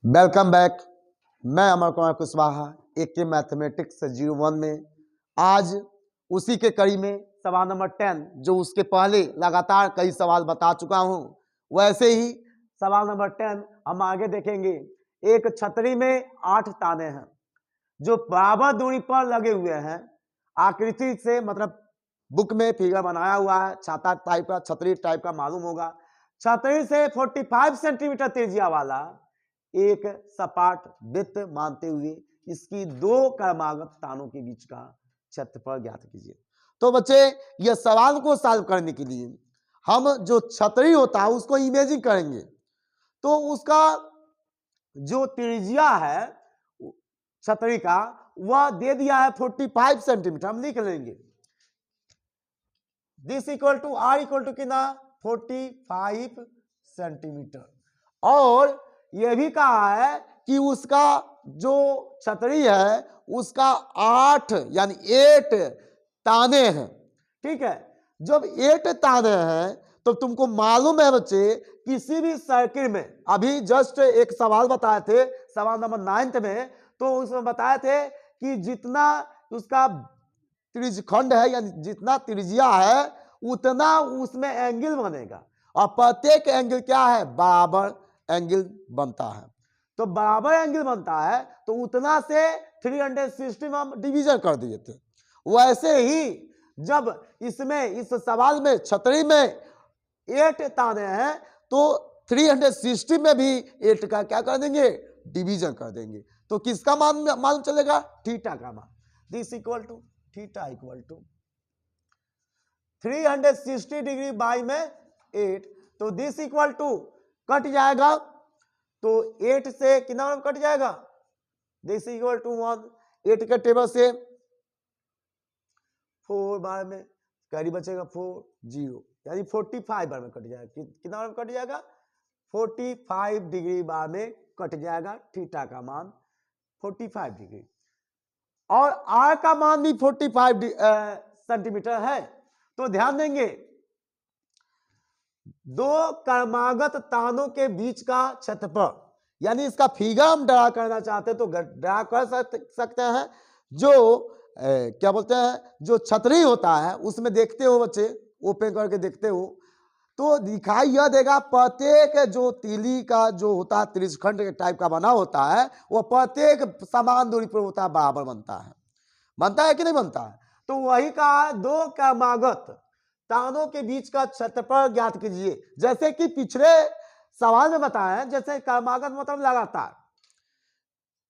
Welcome back. मैं अमर कुमार कुशवाहा एक के मैथमेटिक्स 01 में आज उसी के कड़ी में सवाल नंबर 10 जो उसके पहले लगातार कई सवाल बता चुका हूं, वैसे ही सवाल नंबर 10 हम आगे देखेंगे। एक छतरी में 8 ताने हैं जो बराबर दूरी पर लगे हुए हैं। आकृति से मतलब बुक में फिगर बनाया हुआ है, छाता टाइप का, छतरी टाइप का मालूम होगा। छतरी से 45 सेंटीमीटर त्रिज्या वाला एक सपाट वृत्त मानते हुए इसकी दो क्रमागत तानों के बीच का क्षेत्रफल ज्ञात कीजिए। तो बच्चे यह सवाल को सॉल्व करने के लिए हम जो छतरी होता है उसको इमेजिन करेंगे। तो उसका जो त्रिज्या है छतरी का वह दे दिया है 45 सेंटीमीटर। हम लिख लेंगे this equal to R equal to कितना 45 सेंटीमीटर। और यह भी कहा है कि उसका जो छतरी है उसका 8 यानी 8 ताने हैं। ठीक है, जब 8 ताने हैं तो तुमको मालूम है बच्चे किसी भी सर्किल में, अभी जस्ट एक सवाल बताए थे सवाल नंबर 9 में, तो उसमें बताए थे कि जितना उसका त्रिज्यखंड है यानी जितना त्रिज्या है उतना उसमें एंगल बनेगा और प्रत्येक एंगल क्या है बराबर एंगल बनता है। तो बराबर एंगल बनता है तो उतना से 360 में हम डिवीजन कर दिए थे। वैसे ही जब इसमें इस सवाल में छतरी में 8 ताने हैं तो 360 में भी 8 का क्या कर देंगे डिवीजन कर देंगे। तो किसका मान मालूम चलेगा थीटा का मान। This equal to theta equal to 360 degree by में 8। तो दिस इक्वल टू कट जाएगा तो 8 से कितना कट जाएगा दिस इक्वल टू 1। 8 के टेबल से 4 बार में कैरी बचेगा 4 0 यानी 45 बार में कट जाएगा। कितना बार में कट जाएगा 45 डिग्री बार में कट जाएगा थीटा का मान 45 डिग्री। और आर का मान भी 45 सेंटीमीटर है। तो ध्यान देंगे दो क्रमागत तानों के बीच का क्षेत्रफल, यानी इसका फिगर हम ड्रा करना चाहते हैं तो ड्रा कर सकते हैं। जो क्या बोलते हैं जो छतरी होता है उसमें देखते हो बच्चे, ओपन करके देखते हो तो दिखाई यह देगा प्रत्येक जो तीली का जो होता है त्रिज्यखंड के टाइप का बना होता है वह प्रत्येक समान दूरी पर होता है, बराबर बनता है कि नहीं बनता है। तो वही कहा दो क्रमागत तानों के बीच का क्षेत्रफल ज्ञात कीजिए। जैसे कि पिछले सवाल में बताया है, जैसे क्रमागत मतलब लगातार,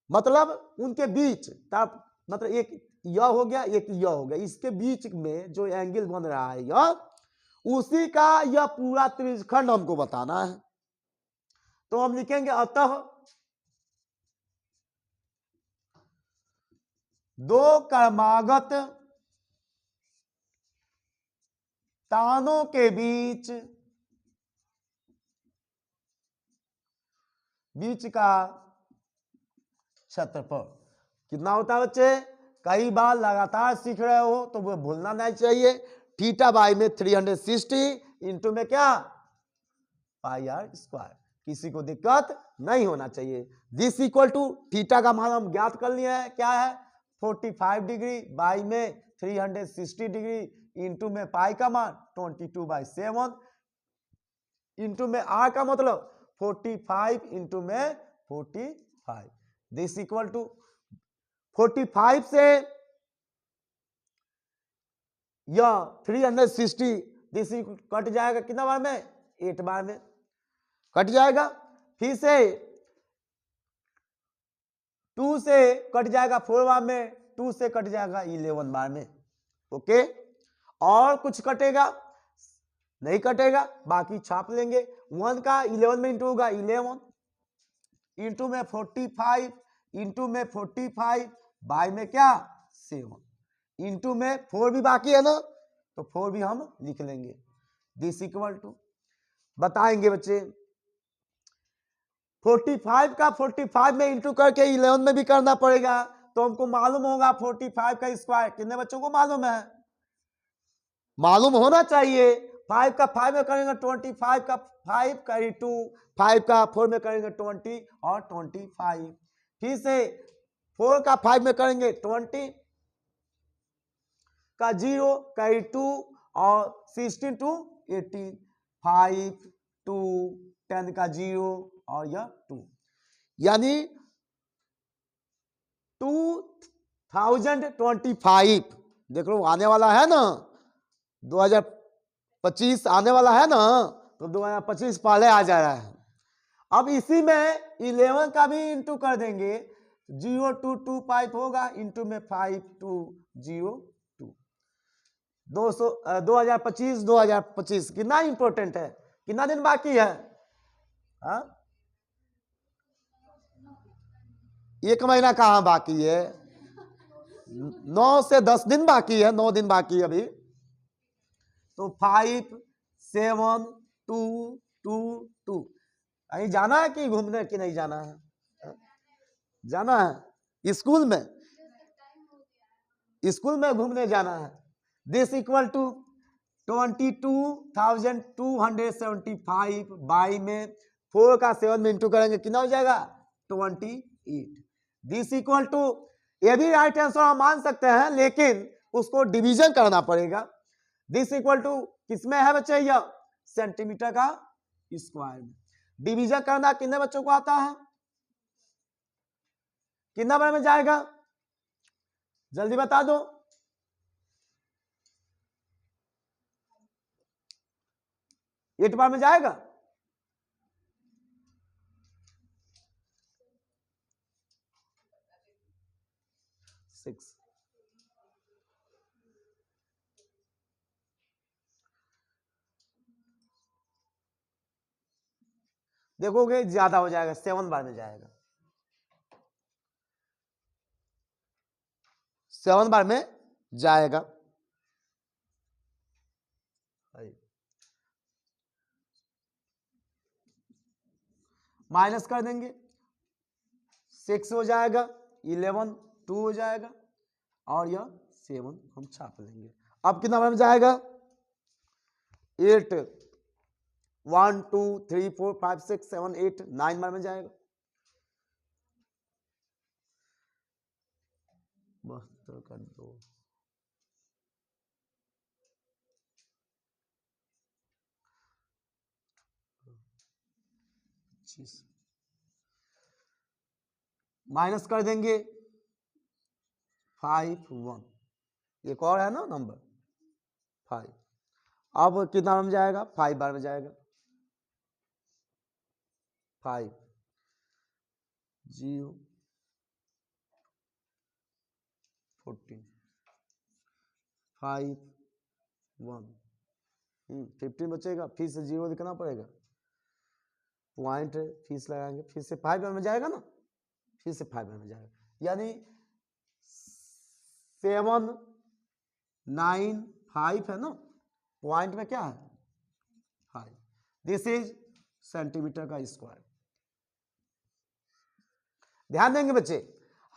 मतलब उनके बीच मतलब एक यह हो गया एक यह हो गया, इसके बीच में जो एंगल बन रहा है यह उसी का यह पूरा त्रिज्यखंड हमको बताना है। तो हम लिखेंगे अतः दो क्रमागत तानों के बीच का क्षेत्रफल कितना होता है बच्चे। कई बार लगातार सीख रहे हो तो वो भूलना नहीं चाहिए। थीटा बाई में 360 इंटू में क्या पाई आर स्क्वायर। किसी को दिक्कत नहीं होना चाहिए। दिस इक्वल टू थीटा का मान हम ज्ञात कर लिए हैं क्या है 45 डिग्री बाई में 360 डिग्री इंटू में पाई का मान 22/7 इंटू में आर का मतलब 45 इंटू में 45। दिस इक्वल टू 45 से यह 360 दिस कट जाएगा कितना बार में 8 बार में कट जाएगा। फिर से 2 से कट जाएगा 4 बार में, 2 से कट जाएगा 11 बार में। ओके, और कुछ कटेगा नहीं कटेगा बाकी छाप लेंगे। 1 का 11 में इंटू होगा 11 इंटू में 45 इंटू में 45 बाई में क्या 7 इंटू में 4 भी बाकी है ना तो 4 भी हम लिख लेंगे। दिस इक्वल टू बताएंगे बच्चे 45 का 45 में इंटू करके 11 में भी करना पड़ेगा। तो हमको मालूम होगा 45 का स्क्वायर कितने बच्चों को मालूम है, मालूम होना चाहिए 5 का 5 में करेंगे 20, 5 का 5 कैरी 2, 5 का 4 में करेंगे 20 और 25। फिर से 4 का 5 में करेंगे 20 का 0 कैरी 2 और 16 टू 18, 5 2 10 का 0 और यह 2, यानी 2025 देख लो आने वाला है ना, 2025 आने वाला है ना, तो 2025 पहले आ जा रहा है। अब इसी में 11 का भी इंटू कर देंगे, 0225 होगा, इंटू में 5202, 2025 कितना इंपॉर्टेंट है, कितना दिन बाकी है? हा? 1 महीना कहाँ बाकी है, 9 से 10 दिन बाकी है, 9 दिन बाकी है अभी। तो 5 7 2 2 2, कहीं जाना है कि घूमने कि नहीं जाना है? जाना है स्कूल में, स्कूल में घूमने जाना है। दिस इक्वल टू 22,275 बाई में 4 का 7 में इंटू करेंगे, कितना हो जाएगा? 28। दिस इक्वल टू, ये भी राइट आंसर हम मान सकते हैं, लेकिन उसको डिवीजन करना पड़ेगा। दिस इक्वल टू किसमें है बच्चे? यह सेंटीमीटर का स्क्वायर में। डिवीजन करना कितने बच्चों को आता है? कितना बार में जाएगा? जल्दी बता दो। एट बार में जाएगा? सिक्स। देखोगे ज्यादा हो जाएगा, 7 बार में जाएगा, 7 बार में जाएगा। माइनस कर देंगे, 6 हो जाएगा, 11 2 हो जाएगा और यह 7 हम छाप लेंगे। अब कितना बार में जाएगा? 8 1 2 3 4 5 6 7 8 9 बार में जाएगा। 72 का 2, माइनस कर देंगे 5 1, एक और है ना नंबर 5। अब कितना बार में जाएगा? 5 बार में जाएगा। 5 0 14 5 1 15 बचेगा, फिर से 0 लिखना पड़ेगा, पॉइंट फीस लगाएंगे, फिर से 5 बार में जाएगा ना, फिर से 5 बार में जाएगा, यानी 7 9 5 है ना, पॉइंट में क्या है? 5। दिस इज सेंटीमीटर का स्क्वायर। ध्यान देंगे बच्चे,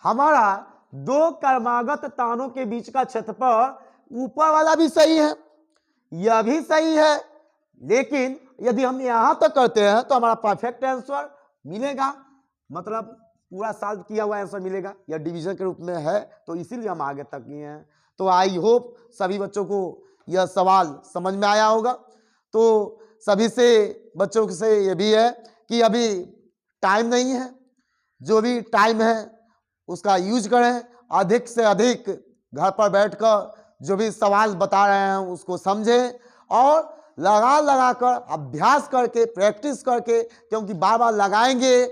हमारा दो क्रमागत तानों के बीच का क्षेत्रफल ऊपर वाला भी सही है, यह भी सही है, लेकिन यदि हम यहां तक करते हैं तो हमारा परफेक्ट आंसर मिलेगा, मतलब पूरा सॉल्व किया हुआ आंसर मिलेगा। यह डिवीजन के रूप में है, तो इसीलिए हम आगे तक किए हैं। तो आई होप सभी बच्चों को यह सवाल समझ में आया होगा। तो सभी से बच्चों से यह भी है कि अभी टाइम नहीं है, जो भी टाइम है उसका यूज करें, अधिक से अधिक घर पर बैठकर जो भी सवाल बता रहे हैं उसको समझें और लगा कर अभ्यास करके प्रैक्टिस करके, क्योंकि बार बार लगाएंगे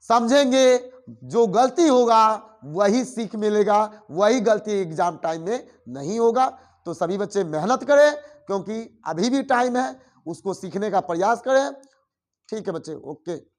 समझेंगे, जो गलती होगा वही सीख मिलेगा, वही गलती एग्जाम टाइम में नहीं होगा। तो सभी बच्चे मेहनत करें, क्योंकि अभी भी टाइम है, उसको सीखने का प्रयास करें। ठीक है बच्चे, ओके।